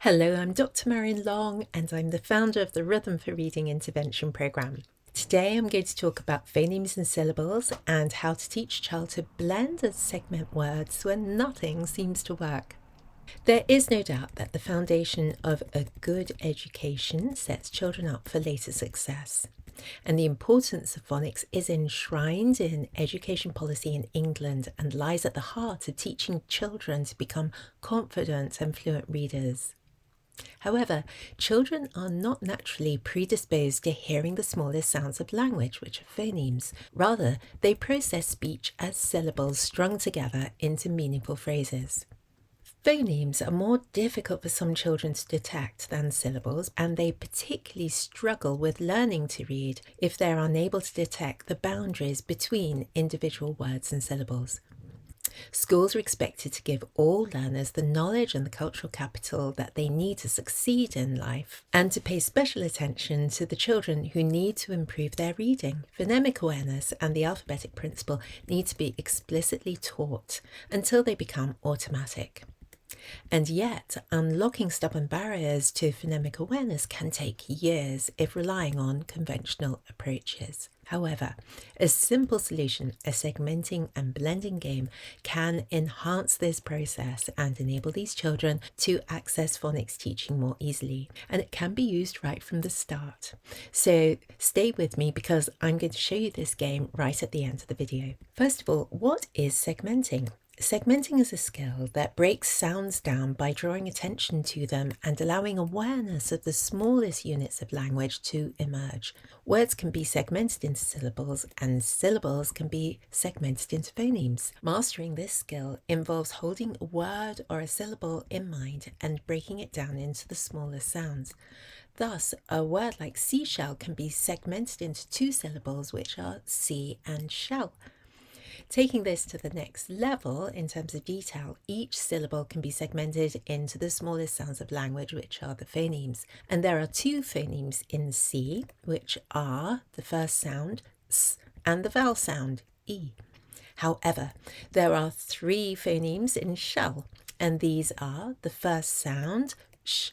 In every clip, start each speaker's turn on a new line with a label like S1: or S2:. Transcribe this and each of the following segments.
S1: Hello, I'm Dr. Marion Long and I'm the founder of the Rhythm for Reading Intervention Programme. Today I'm going to talk about phonemes and syllables and how to teach a child to blend and segment words when nothing seems to work. There is no doubt that the foundation of a good education sets children up for later success. And the importance of phonics is enshrined in education policy in England and lies at the heart of teaching children to become confident and fluent readers. However, children are not naturally predisposed to hearing the smallest sounds of language, which are phonemes. Rather, they process speech as syllables strung together into meaningful phrases. Phonemes are more difficult for some children to detect than syllables, and they particularly struggle with learning to read if they're unable to detect the boundaries between individual words and syllables. Schools are expected to give all learners the knowledge and the cultural capital that they need to succeed in life, and to pay special attention to the children who need to improve their reading. Phonemic awareness and the alphabetic principle need to be explicitly taught until they become automatic. And yet, unlocking stubborn barriers to phonemic awareness can take years if relying on conventional approaches. However, a simple solution, a segmenting and blending game, can enhance this process and enable these children to access phonics teaching more easily. And it can be used right from the start. So stay with me because I'm going to show you this game right at the end of the video. First of all, what is segmenting? Segmenting is a skill that breaks sounds down by drawing attention to them and allowing awareness of the smallest units of language to emerge. Words can be segmented into syllables, and syllables can be segmented into phonemes. Mastering this skill involves holding a word or a syllable in mind and breaking it down into the smallest sounds. Thus, a word like seashell can be segmented into two syllables, which are sea and shell. Taking this to the next level in terms of detail, each syllable can be segmented into the smallest sounds of language, which are the phonemes. And there are two phonemes in C, which are the first sound, S, and the vowel sound, E. However, there are three phonemes in shell, and these are the first sound, sh,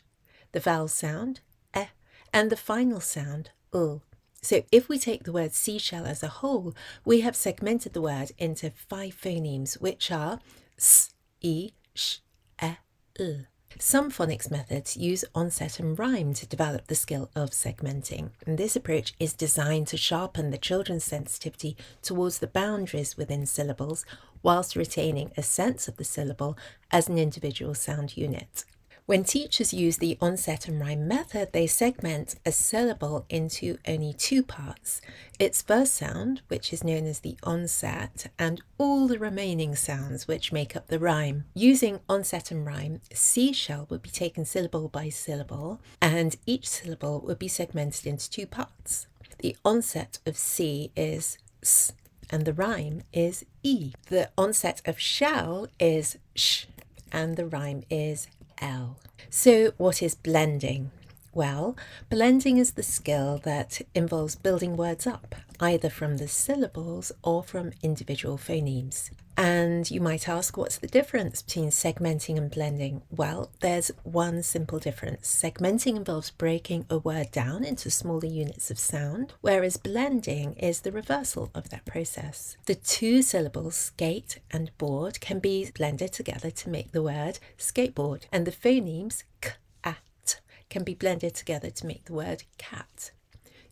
S1: the vowel sound, e, and the final sound, u. So if we take the word seashell as a whole, we have segmented the word into 5 phonemes, which are s, e, sh, e, l. Some phonics methods use onset and rhyme to develop the skill of segmenting, and this approach is designed to sharpen the children's sensitivity towards the boundaries within syllables, whilst retaining a sense of the syllable as an individual sound unit. When teachers use the onset and rhyme method, they segment a syllable into only 2 parts: its first sound, which is known as the onset, and all the remaining sounds which make up the rhyme. Using onset and rhyme, seashell would be taken syllable by syllable, and each syllable would be segmented into 2 parts. The onset of C is S, and the rhyme is E. The onset of shell is sh, and the rhyme is L. So what is blending? Well, blending is the skill that involves building words up, either from the syllables or from individual phonemes. And you might ask, what's the difference between segmenting and blending? Well, there's one simple difference. Segmenting involves breaking a word down into smaller units of sound, whereas blending is the reversal of that process. The 2 syllables skate and board can be blended together to make the word skateboard, and the phonemes k, at can be blended together to make the word cat.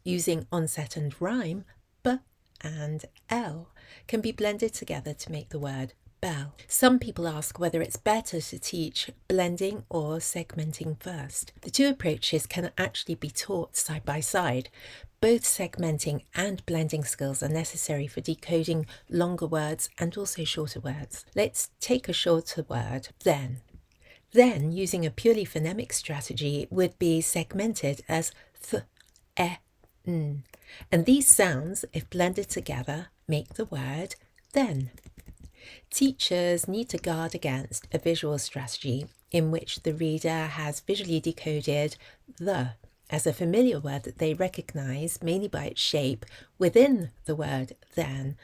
S1: Using onset and rhyme, b and L can be blended together to make the word bell. Some people ask whether it's better to teach blending or segmenting first. The 2 approaches can actually be taught side by side. Both segmenting and blending skills are necessary for decoding longer words and also shorter words. Let's take a shorter word, then. Then, using a purely phonemic strategy, would be segmented as th, e, n. And these sounds, if blended together, make the word then. Teachers need to guard against a visual strategy in which the reader has visually decoded the as a familiar word that they recognise mainly by its shape within the word then.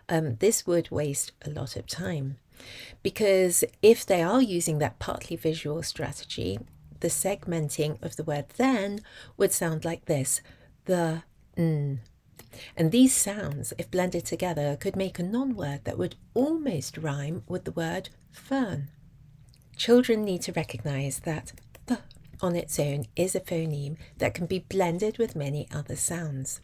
S1: This would waste a lot of time, because if they are using that partly visual strategy, the segmenting of the word then would sound like this, the, n. And these sounds, if blended together, could make a non-word that would almost rhyme with the word fern. Children need to recognise that the on its own is a phoneme that can be blended with many other sounds.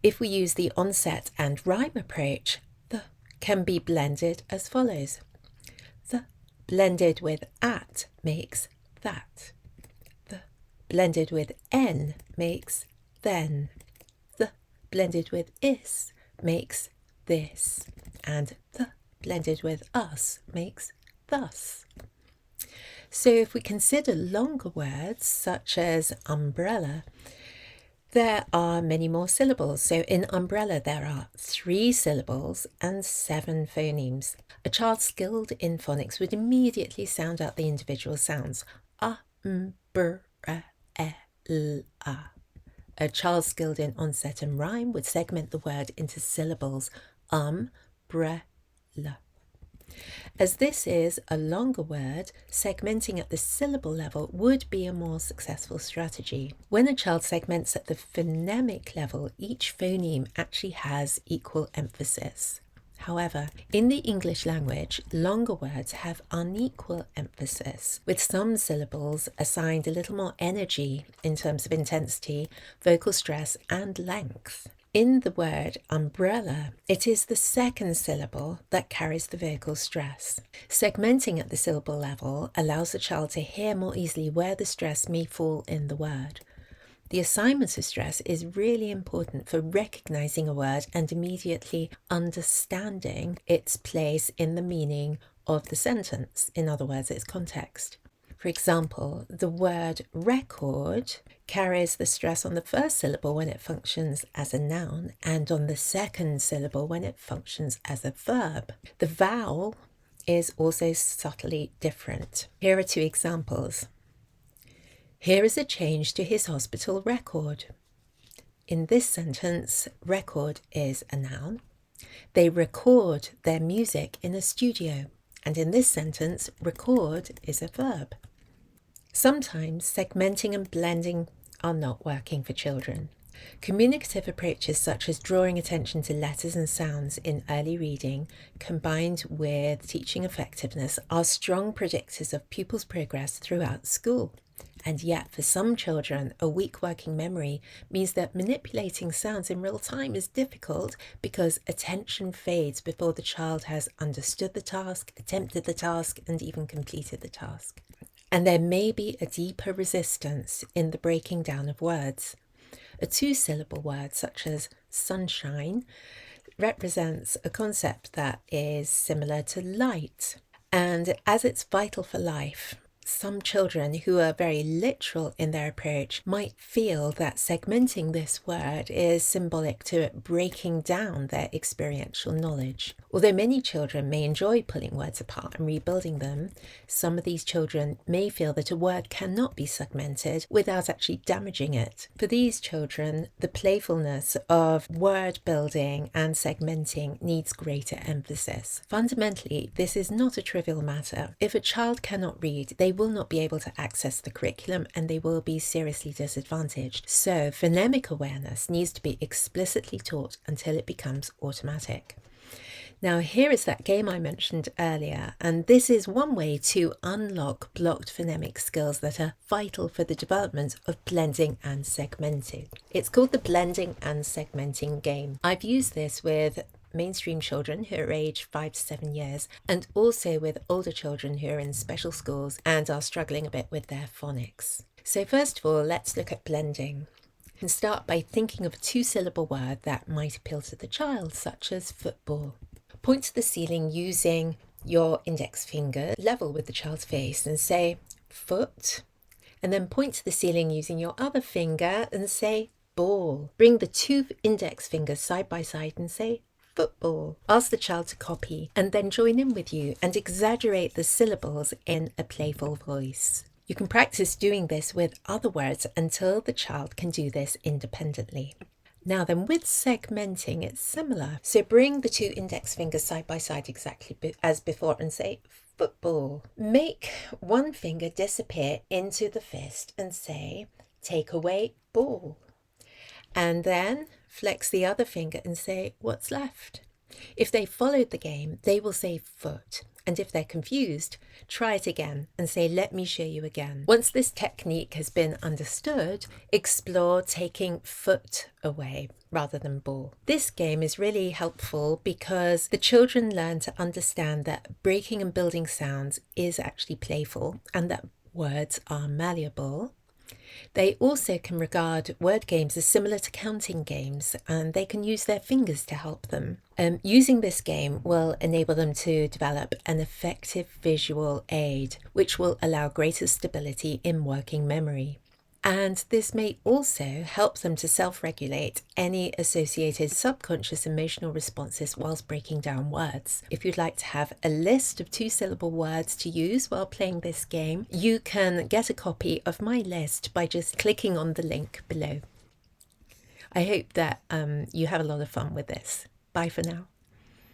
S1: If we use the onset and rhyme approach, the can be blended as follows. The blended with at makes that. The blended with n makes then. The blended with is makes this. And the blended with us makes thus. So if we consider longer words such as umbrella, there are many more syllables. So in umbrella there are 3 syllables and 7 phonemes. A child skilled in phonics would immediately sound out the individual sounds. A, br, e, l, a. A child skilled in onset and rhyme would segment the word into syllables br, la. As this is a longer word, segmenting at the syllable level would be a more successful strategy. When a child segments at the phonemic level, each phoneme actually has equal emphasis. However, in the English language, longer words have unequal emphasis, with some syllables assigned a little more energy in terms of intensity, vocal stress, and length. In the word umbrella, it is the second syllable that carries the vocal stress. Segmenting at the syllable level allows the child to hear more easily where the stress may fall in the word. The assignment of stress is really important for recognizing a word and immediately understanding its place in the meaning of the sentence, in other words, its context. For example, the word record carries the stress on the first syllable when it functions as a noun and on the second syllable when it functions as a verb. The vowel is also subtly different. Here are 2 examples. Here is a change to his hospital record. In this sentence, record is a noun. They record their music in a studio. And in this sentence, record is a verb. Sometimes segmenting and blending are not working for children. Communicative approaches such as drawing attention to letters and sounds in early reading, combined with teaching effectiveness, are strong predictors of pupils' progress throughout school. And yet, for some children, a weak working memory means that manipulating sounds in real time is difficult because attention fades before the child has understood the task, attempted the task, and even completed the task. And there may be a deeper resistance in the breaking down of words. A 2-syllable word such as sunshine represents a concept that is similar to light. And as it's vital for life, some children who are very literal in their approach might feel that segmenting this word is symbolic to breaking down their experiential knowledge. Although many children may enjoy pulling words apart and rebuilding them, some of these children may feel that a word cannot be segmented without actually damaging it. For these children, the playfulness of word building and segmenting needs greater emphasis. Fundamentally, this is not a trivial matter. If a child cannot read, they will not be able to access the curriculum and they will be seriously disadvantaged. So phonemic awareness needs to be explicitly taught until it becomes automatic. Now here is that game I mentioned earlier, and this is one way to unlock blocked phonemic skills that are vital for the development of blending and segmenting. It's called the blending and segmenting game. I've used this with mainstream children who are aged 5 to 7 years, and also with older children who are in special schools and are struggling a bit with their phonics. So first of all, let's look at blending. You can start by thinking of a 2-syllable word that might appeal to the child, such as football. Point to the ceiling using your index finger level with the child's face and say foot, and then point to the ceiling using your other finger and say ball. Bring the 2 index fingers side by side and say football. Ask the child to copy and then join in with you and exaggerate the syllables in a playful voice. You can practice doing this with other words until the child can do this independently. Now then, with segmenting, it's similar. So bring the 2 index fingers side by side exactly as before and say football. Make one finger disappear into the fist and say, take away ball. And then flex the other finger and say, what's left? If they followed the game, they will say foot. And if they're confused, try it again and say, let me show you again. Once this technique has been understood, explore taking foot away rather than ball. This game is really helpful because the children learn to understand that breaking and building sounds is actually playful and that words are malleable. They also can regard word games as similar to counting games, and they can use their fingers to help them. Using this game will enable them to develop an effective visual aid, which will allow greater stability in working memory. And this may also help them to self-regulate any associated subconscious emotional responses whilst breaking down words. If you'd like to have a list of 2-syllable words to use while playing this game, you can get a copy of my list by just clicking on the link below. I hope that you have a lot of fun with this. Bye for now.